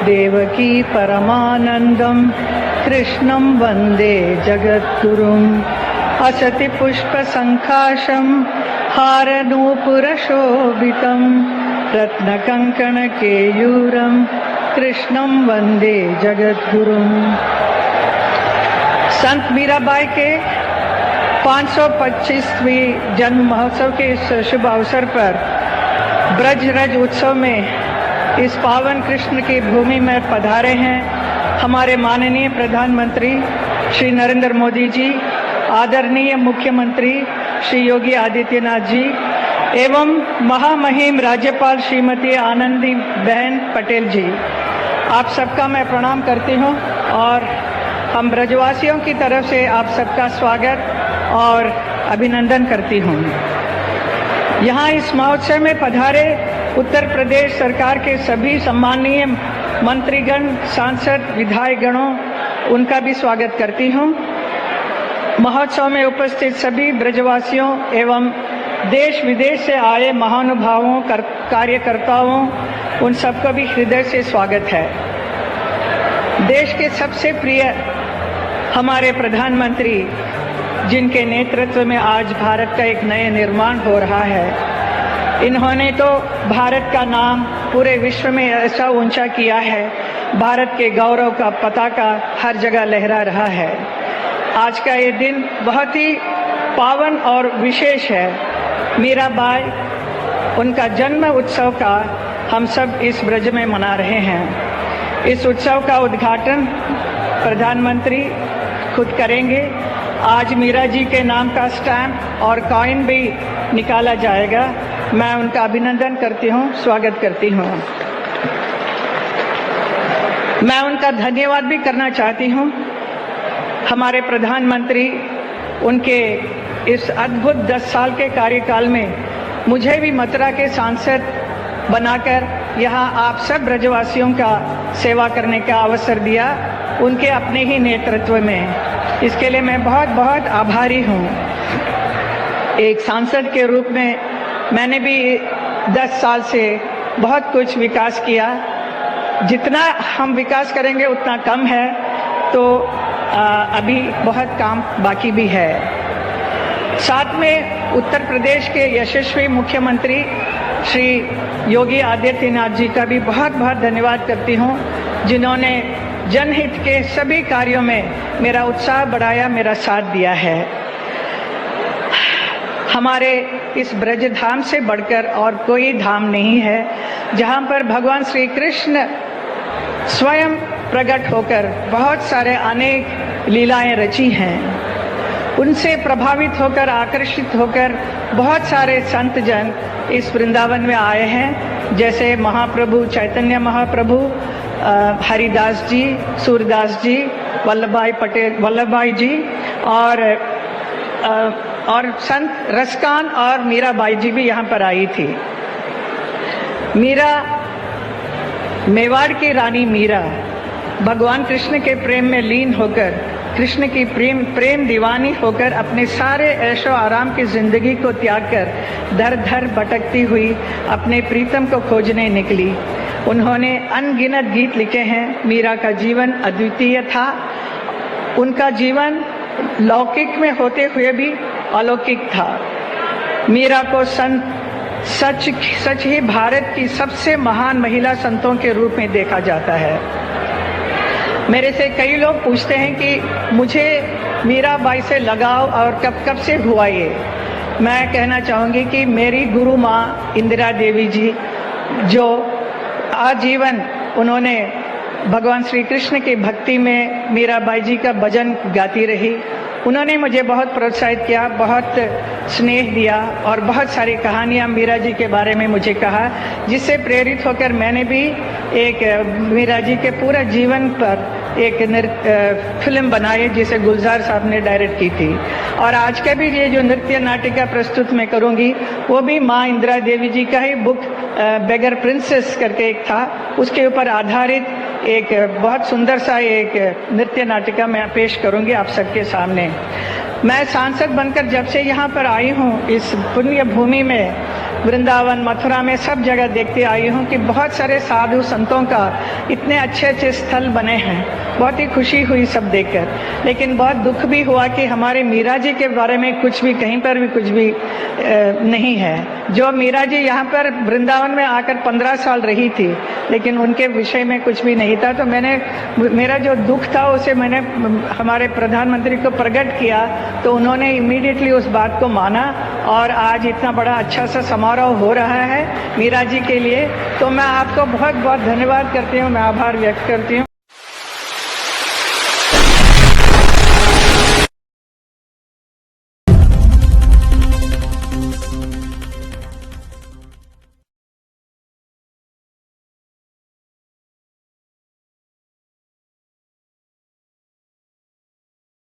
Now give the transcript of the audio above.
देवकी परमानंदम कृष्णं वंदे जगद्गुरुम् असति पुष्पसंकाशं हारनूपुरशोभितं रत्नकङ्कणकेयूरं कृष्णं वंदे जगद्गुरुम्। संत मीराबाई के 525वीं जन्म महोत्सव के इस शुभ अवसर पर ब्रज रज उत्सव में इस पावन कृष्ण की भूमि में पधारे हैं हमारे माननीय प्रधानमंत्री श्री नरेंद्र मोदी जी, आदरणीय मुख्यमंत्री श्री योगी आदित्यनाथ जी एवं महामहिम राज्यपाल श्रीमती आनंदीबेन पटेल जी। आप सबका मैं प्रणाम करती हूँ और हम ब्रजवासियों की तरफ से आप सबका स्वागत और अभिनंदन करती हूँ। यहाँ इस महोत्सव में पधारे उत्तर प्रदेश सरकार के सभी सम्माननीय मंत्रीगण, सांसद, विधायकगणों, उनका भी स्वागत करती हूँ। महोत्सव में उपस्थित सभी ब्रजवासियों एवं देश विदेश से आए महानुभावों, कार्यकर्ताओं, उन सबको भी हृदय से स्वागत है। देश के सबसे प्रिय हमारे प्रधानमंत्री, जिनके नेतृत्व में आज भारत का एक नया निर्माण हो रहा है, इन्होंने तो भारत का नाम पूरे विश्व में ऐसा ऊंचा किया है, भारत के गौरव का पताका हर जगह लहरा रहा है। आज का ये दिन बहुत ही पावन और विशेष है। मीराबाई, उनका जन्म उत्सव का हम सब इस ब्रज में मना रहे हैं। इस उत्सव का उद्घाटन प्रधानमंत्री खुद करेंगे। आज मीरा जी के नाम का स्टैम्प और कॉइन भी निकाला जाएगा। मैं उनका अभिनंदन करती हूँ, स्वागत करती हूँ। मैं उनका धन्यवाद भी करना चाहती हूँ। हमारे प्रधानमंत्री, उनके इस अद्भुत 10 साल के कार्यकाल में मुझे भी मथुरा के सांसद बनाकर यहाँ आप सब ब्रजवासियों का सेवा करने का अवसर दिया, उनके अपने ही नेतृत्व में। इसके लिए मैं बहुत बहुत आभारी हूँ। एक सांसद के रूप में मैंने भी 10 साल से बहुत कुछ विकास किया। जितना हम विकास करेंगे उतना कम है, तो अभी बहुत काम बाकी भी है। साथ में उत्तर प्रदेश के यशस्वी मुख्यमंत्री श्री योगी आदित्यनाथ जी का भी बहुत बहुत धन्यवाद करती हूँ, जिन्होंने जनहित के सभी कार्यों में मेरा उत्साह बढ़ाया, मेरा साथ दिया है। हमारे इस ब्रज धाम से बढ़कर और कोई धाम नहीं है, जहाँ पर भगवान श्री कृष्ण स्वयं प्रकट होकर बहुत सारे अनेक लीलाएं रची हैं। उनसे प्रभावित होकर, आकर्षित होकर बहुत सारे संत जन इस वृंदावन में आए हैं, जैसे महाप्रभु चैतन्य महाप्रभु, हरिदास जी, सूरदास जी, वल्लभाई जी और संत रसकान और मीराबाई जी भी यहाँ पर आई थी। मीरा, मेवाड़ की रानी मीरा भगवान कृष्ण के प्रेम में लीन होकर, कृष्ण की प्रेम दीवानी होकर अपने सारे ऐशो आराम की जिंदगी को त्याग कर दर दर भटकती हुई अपने प्रीतम को खोजने निकली। उन्होंने अनगिनत गीत लिखे हैं। मीरा का जीवन अद्वितीय था। उनका जीवन लौकिक में होते हुए भी अलौकिक था। मीरा को सच ही भारत की सबसे महान महिला संतों के रूप में देखा जाता है। मेरे से कई लोग पूछते हैं कि मुझे मीराबाई से लगाव और कब से हुआ ये। मैं कहना चाहूँगी कि मेरी गुरु माँ इंदिरा देवी जी, जो आजीवन उन्होंने भगवान श्री कृष्ण की भक्ति में मीराबाई जी का भजन गाती रही, उन्होंने मुझे बहुत प्रोत्साहित किया, बहुत स्नेह दिया और बहुत सारी कहानियाँ मीरा जी के बारे में मुझे कहा, जिससे प्रेरित होकर मैंने भी एक मीरा जी के पूरा जीवन पर एक फिल्म बनाई, जिसे गुलजार साहब ने डायरेक्ट की थी। और आज का भी ये जो नृत्य नाटिका प्रस्तुत मैं करूँगी, वो भी माँ इंदिरा देवी जी का ही बुक बेगर प्रिंसेस करके एक था, उसके ऊपर आधारित एक बहुत सुंदर सा एक नृत्य नाटिका मैं पेश करूंगी आप सबके सामने। मैं सांसद बनकर जब से यहाँ पर आई हूँ इस पुण्य भूमि में, वृंदावन, मथुरा में सब जगह देखते आई हूँ कि बहुत सारे साधु संतों का इतने अच्छे अच्छे स्थल बने हैं। बहुत ही खुशी हुई सब देखकर, लेकिन बहुत दुख भी हुआ कि हमारे मीरा जी के बारे में कुछ भी, कहीं पर भी कुछ भी नहीं है। जो मीरा जी यहाँ पर वृंदावन में आकर 15 साल रही थी, लेकिन उनके विषय में कुछ भी नहीं था। तो मेरा जो दुख था उसे मैंने हमारे प्रधानमंत्री को प्रकट किया, तो उन्होंने इमीडिएटली उस बात को माना और आज इतना बड़ा अच्छा सा समारोह हो रहा है मीरा जी के लिए। तो मैं आपको बहुत बहुत धन्यवाद करती हूँ, मैं आभार व्यक्त करती हूँ।